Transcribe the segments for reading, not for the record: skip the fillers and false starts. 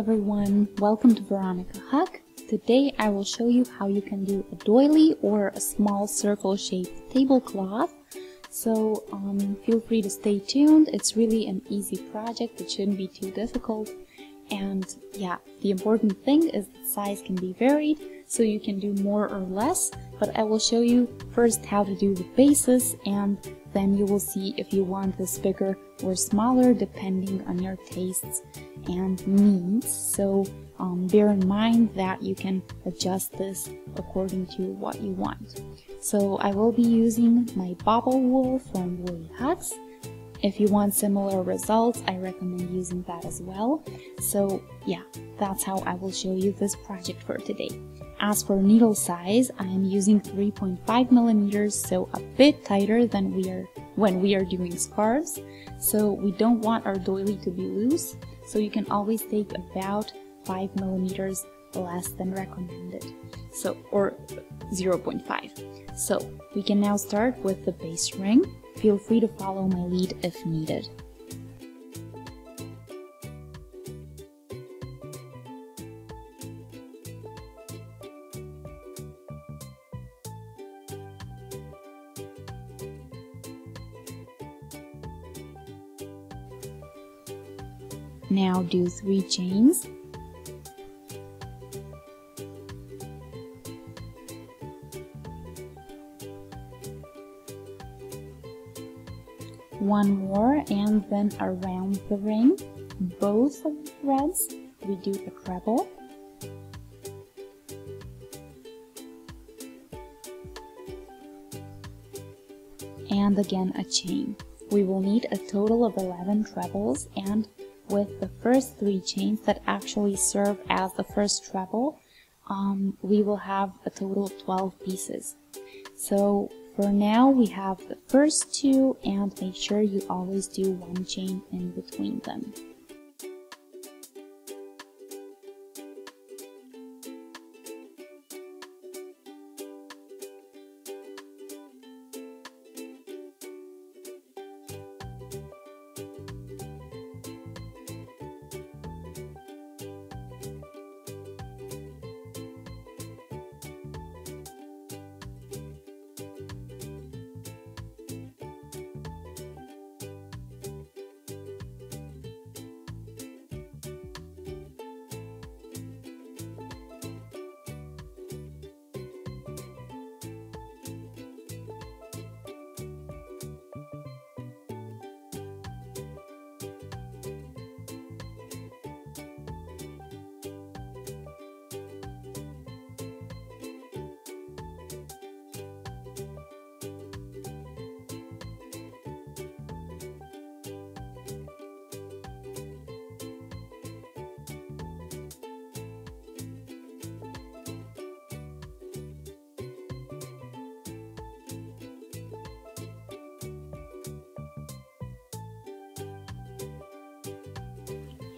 everyone, welcome to Veronica Huck. Today I will show you how you can do a doily or a small circle-shaped tablecloth. So feel free to stay tuned. It's really an easy project. It shouldn't be too difficult. And yeah, the important thing is the size can be varied, so you can do more or less, but I will show you first how to do the bases, and then you will see if you want this bigger or smaller depending on your tastes and needs. So bear in mind that you can adjust this according to what you want. So I will be using my bobble wool from Woolly Huts. If you want similar results, I recommend using that as well. So yeah, that's how I will show you this project for today. As for needle size, I am using 3.5 millimeters, so a bit tighter than when we are doing scarves. So we don't want our doily to be loose, so you can always take about 5 millimeters less than recommended, so or 0.5. So we can now start with the base ring. Feel free to follow my lead if needed. Now do 3 chains. One more, and then around the ring, both of the threads, we do a treble. And again a chain. We will need a total of 11 trebles, and with the first 3 chains that actually serve as the first treble, we will have a total of 12 pieces. So for now we have the first 2, and make sure you always do 1 chain in between them.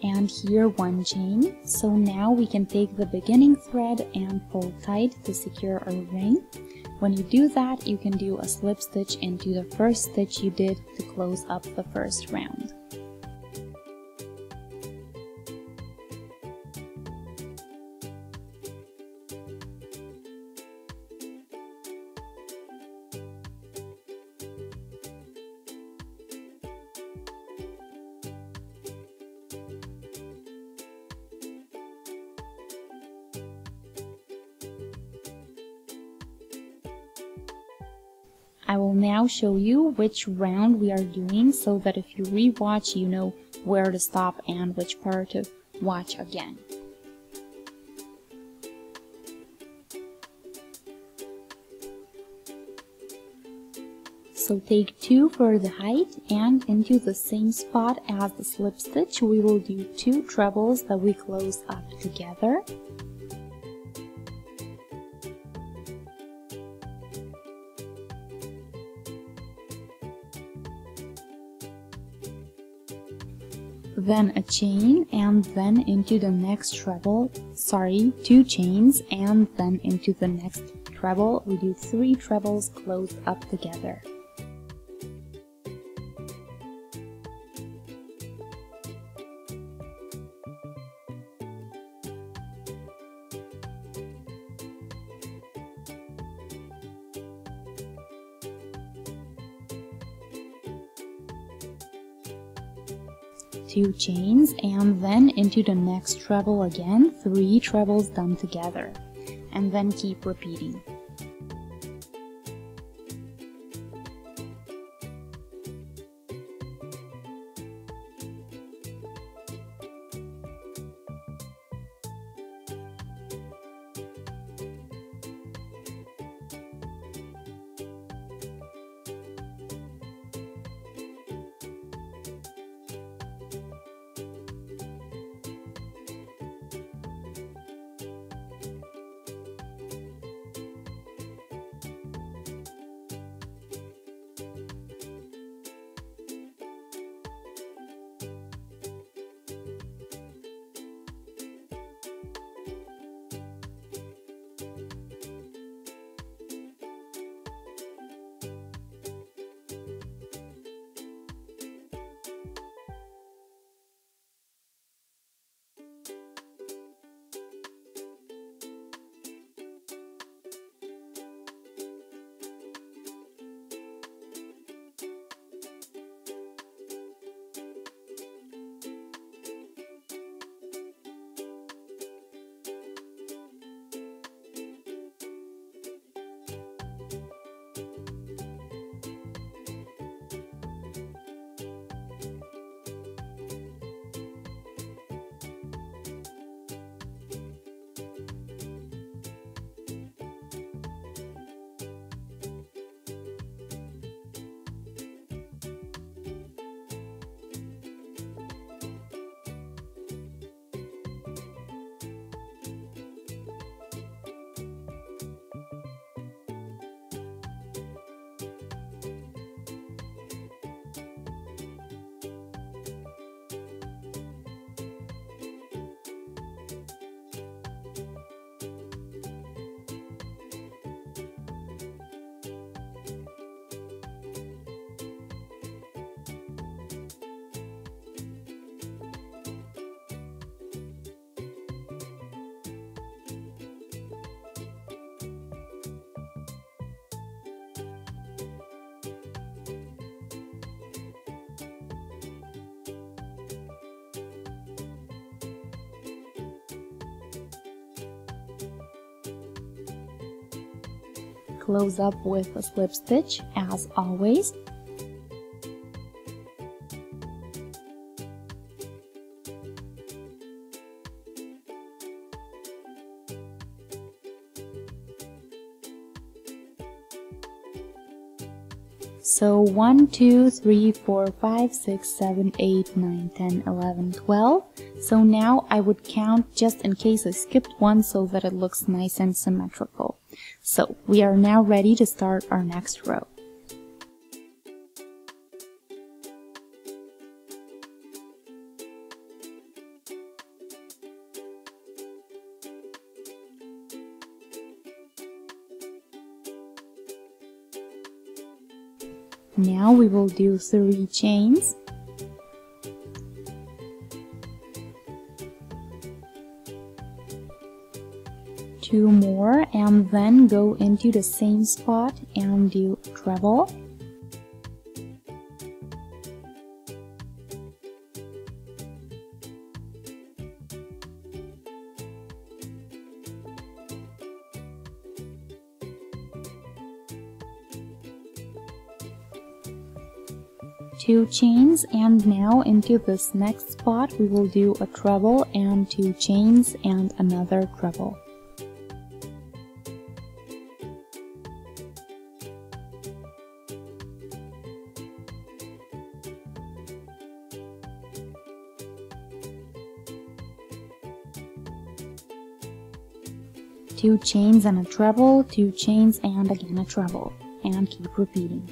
And here 1 chain. So now we can take the beginning thread and pull tight to secure our ring. When you do that, you can do a slip stitch into the first stitch you did to close up the first round. I will now show you which round we are doing, so that if you re-watch, you know where to stop and which part to watch again. So take 2 for the height, and into the same spot as the slip stitch, we will do 2 trebles that we close up together. Then a chain, and then into the next treble, 2 chains, and then into the next treble, we do 3 trebles closed up together. 2 chains, and then into the next treble again, 3 trebles done together, and then keep repeating. Close up with a slip stitch as always. So 1, 2, 3, 4, 5, 6, 7, 8, 9, 10, 11, 12. So now I would count just in case I skipped one so that it looks nice and symmetrical. So we are now ready to start our next row. Now we will do 3 chains. Two more, and then go into the same spot and do treble. Two chains, and now into this next spot we will do a treble and 2 chains and another treble. Two chains and a treble, 2 chains and again a treble, and keep repeating.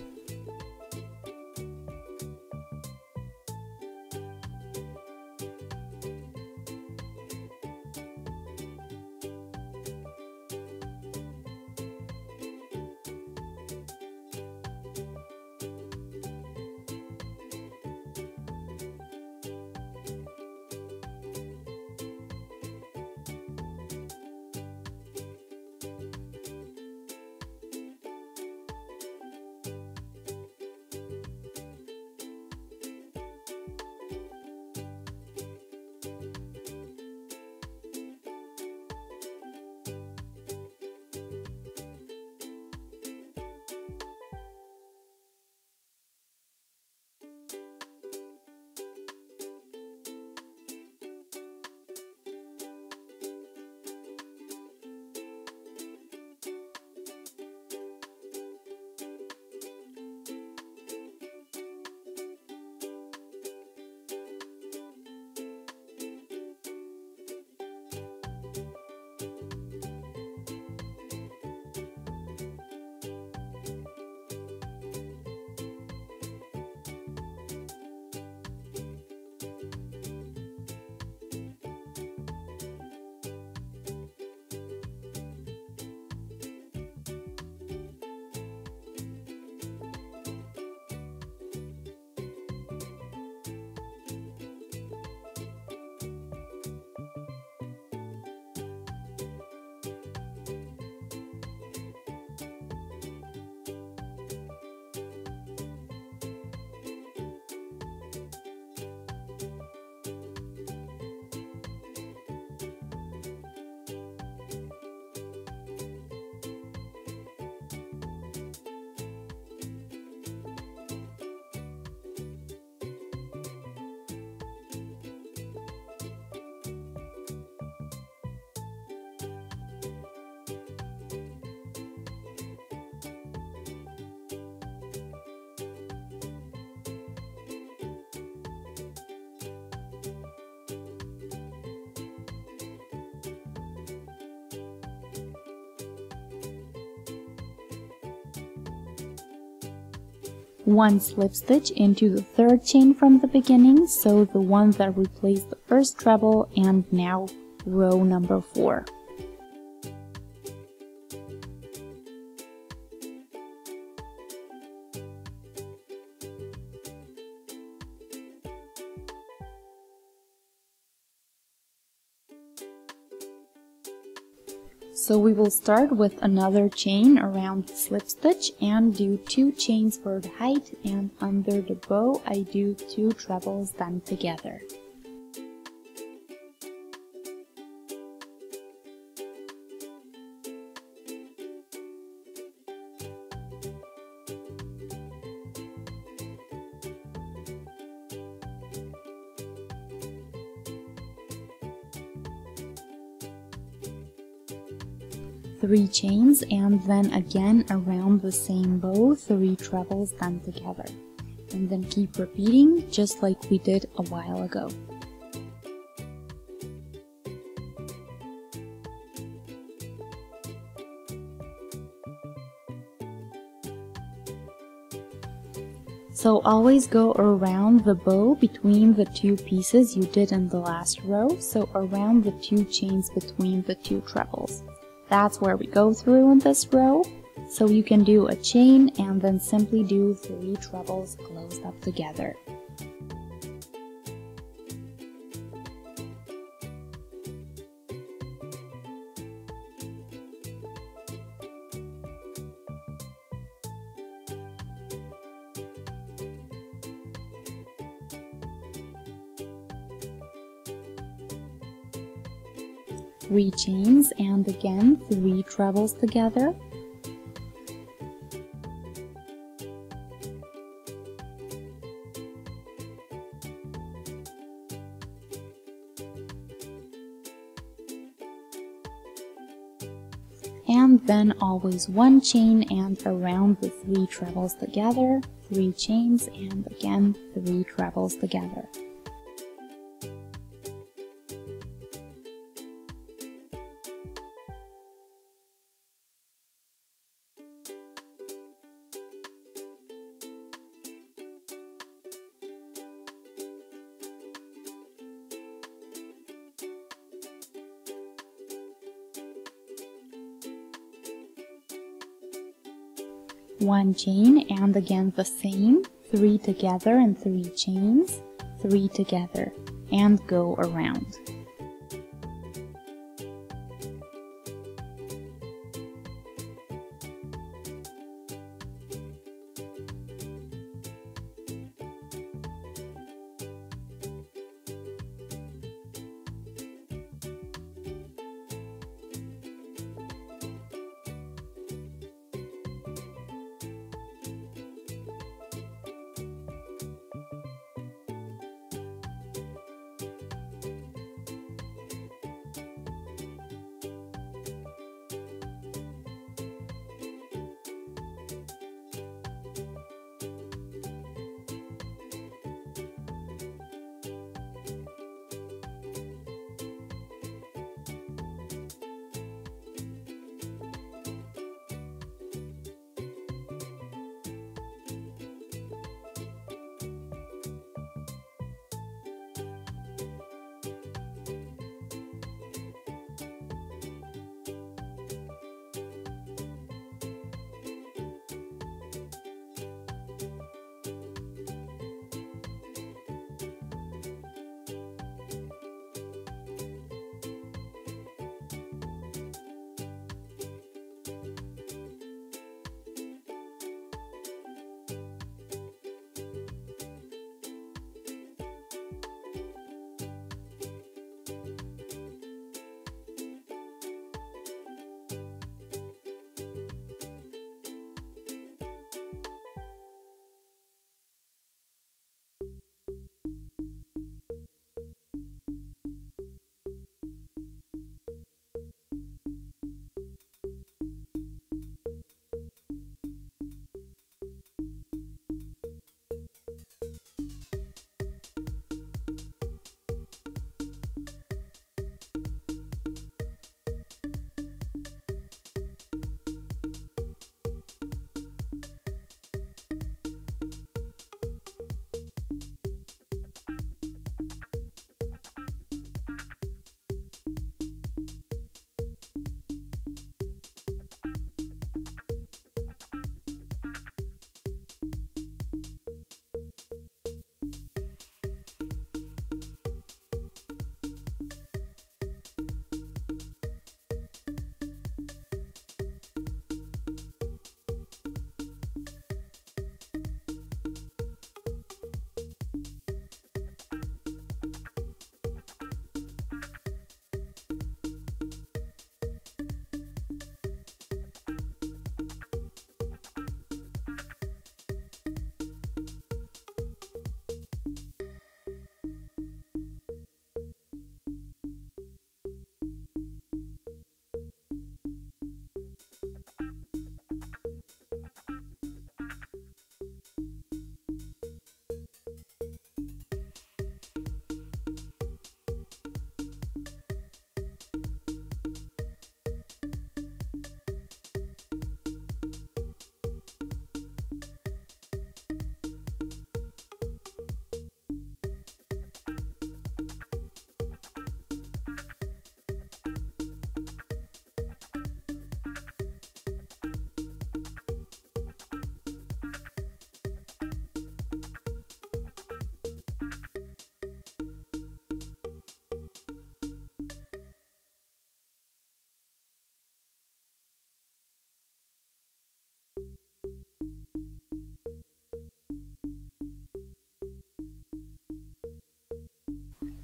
1 slip stitch into the 3rd chain from the beginning, so the one that replaced the first treble, and now row number 4. So we will start with another chain around the slip stitch and do 2 chains for the height, and under the bow I do 2 trebles done together. Three chains, and then again around the same bow 3 trebles done together, and then keep repeating just like we did a while ago. So always go around the bow between the 2 pieces you did in the last row, so around the 2 chains between the 2 trebles. That's where we go through in this row, so you can do a chain and then simply do 3 trebles closed up together. Three chains, and again 3 trebles together. And then always 1 chain and around the 3 trebles together, 3 chains, and again 3 trebles together. One chain, and again the same, 3 together and 3 chains, 3 together, and go around.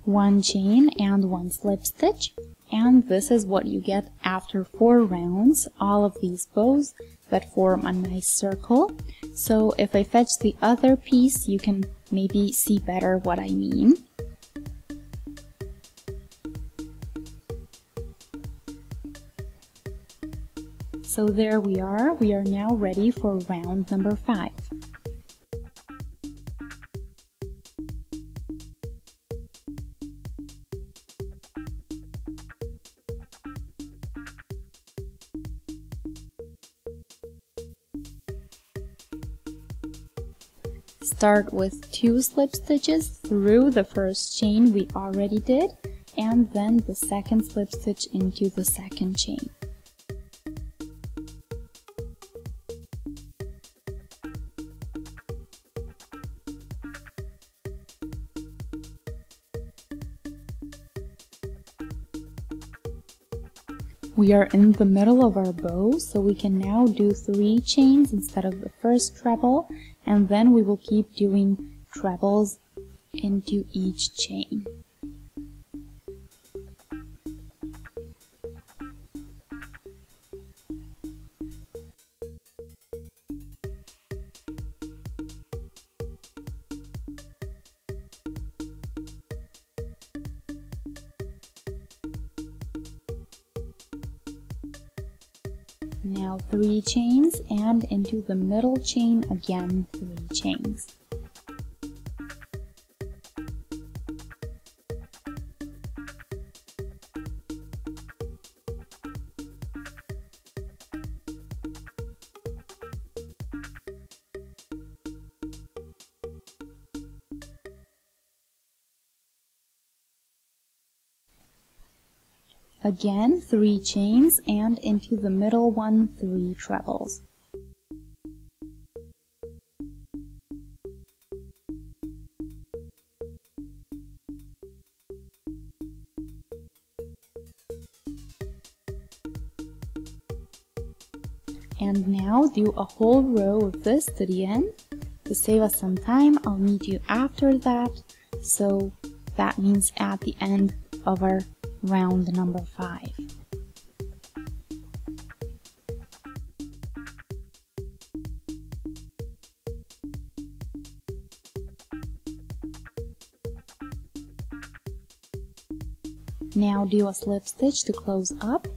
1 chain and 1 slip stitch, and this is what you get after 4 rounds, all of these bows that form a nice circle. So if I fetch the other piece, you can maybe see better what I mean. So there we are now ready for round number 5. Start with 2 slip stitches through the first chain we already did, and then the second slip stitch into the second chain. We are in the middle of our bow, so we can now do 3 chains instead of the first treble, and then we will keep doing trebles into each chain. Now 3 chains, and into the middle chain again 3 chains. Again 3 chains, and into the middle one 3 trebles. And now do a whole row of this to the end. To save us some time, I'll meet you after that, so that means at the end of our round number 5. Now do a slip stitch to close up.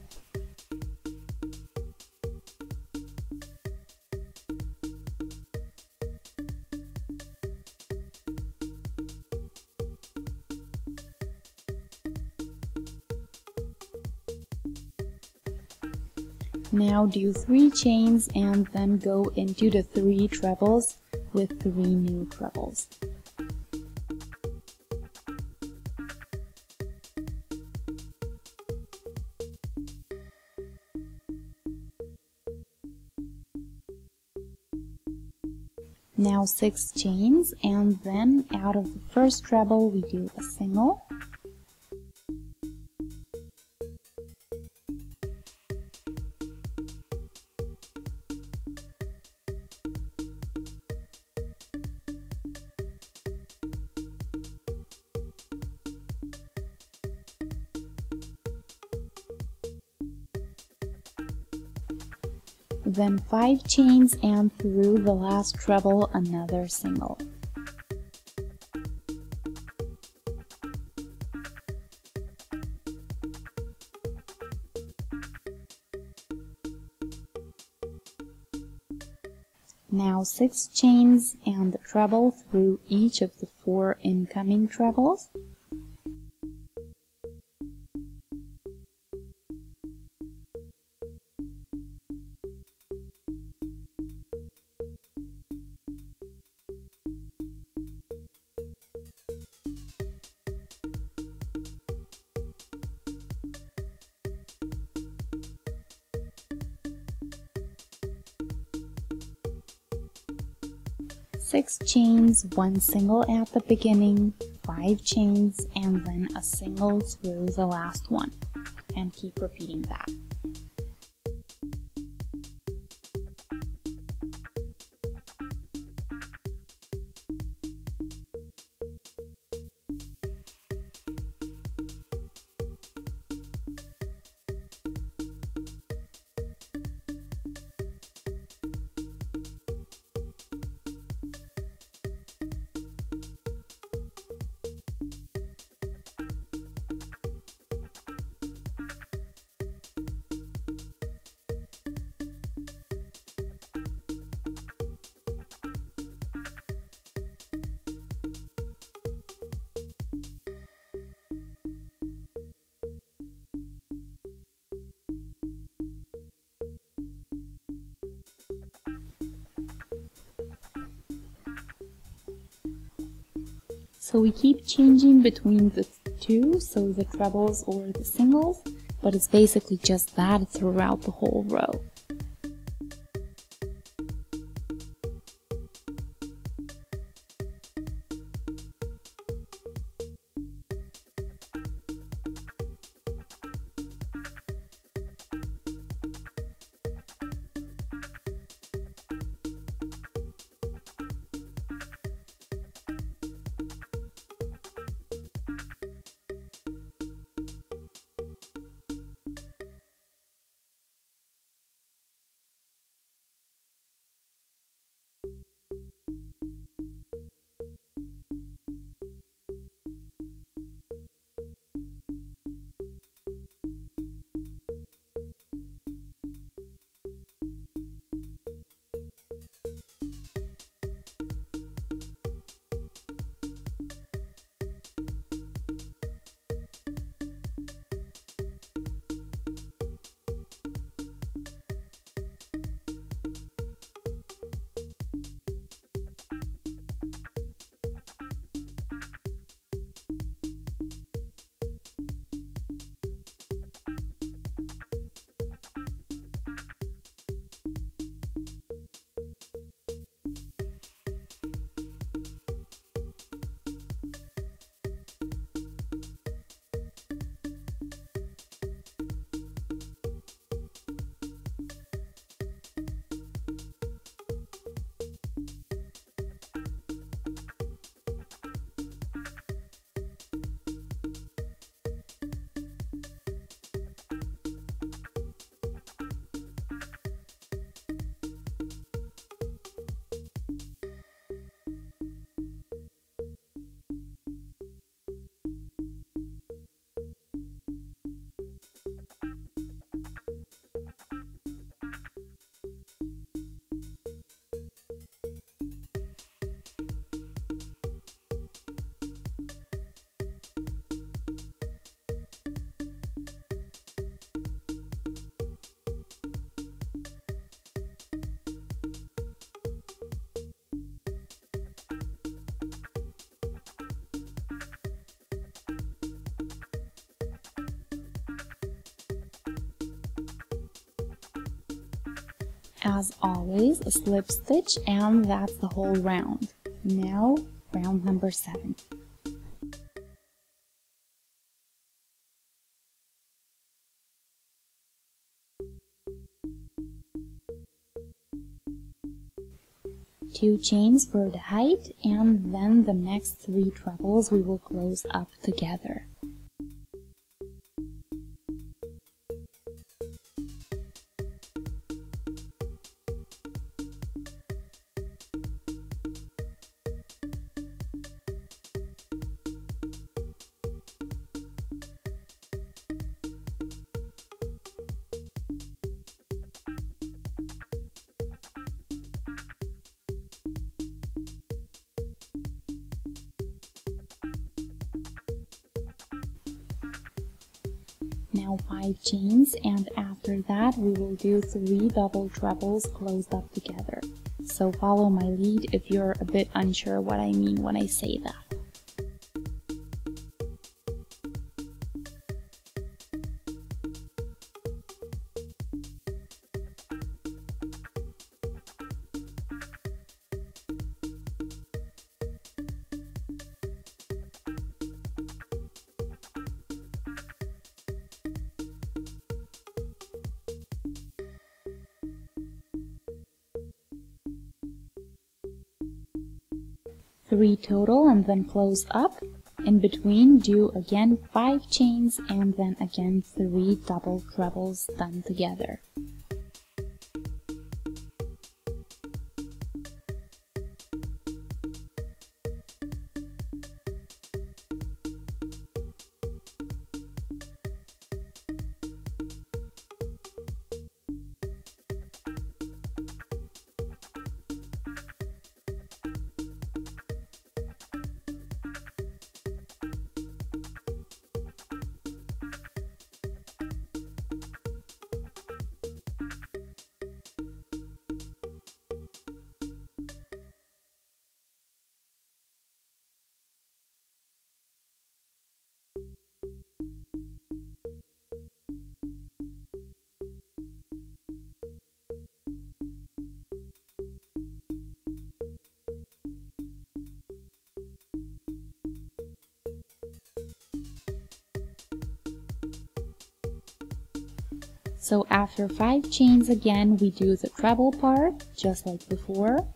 Now do 3 chains and then go into the 3 trebles with 3 new trebles. Now 6 chains, and then out of the first treble we do a single. Then 5 chains, and through the last treble another single. Now 6 chains and a treble through each of the 4 incoming trebles. Six chains, 1 single at the beginning, 5 chains, and then a single through the last one, and keep repeating that. So we keep changing between the two, so the trebles or the singles, but it's basically just that throughout the whole row. As always, a slip stitch, and that's the whole round. Now, round number 7. Two chains for the height, and then the next 3 trebles we will close up together. Now 5 chains, and after that we will do 3 double trebles closed up together. So follow my lead if you're a bit unsure what I mean when I say that. Three total, and then close up. In between, do again 5 chains, and then again 3 double trebles done together. So after 5 chains again, we do the treble part, just like before.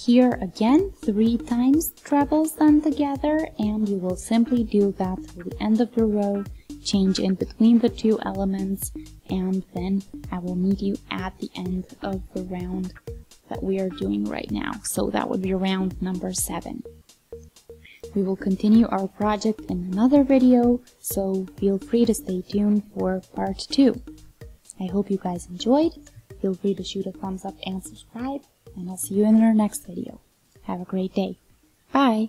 Here again, 3 times trebles done together, and you will simply do that till the end of the row, change in between the 2 elements, and then I will meet you at the end of the round that we are doing right now. So that would be round number 7. We will continue our project in another video, so feel free to stay tuned for part 2. I hope you guys enjoyed. Feel free to shoot a thumbs up and subscribe, and I'll see you in our next video. Have a great day. Bye!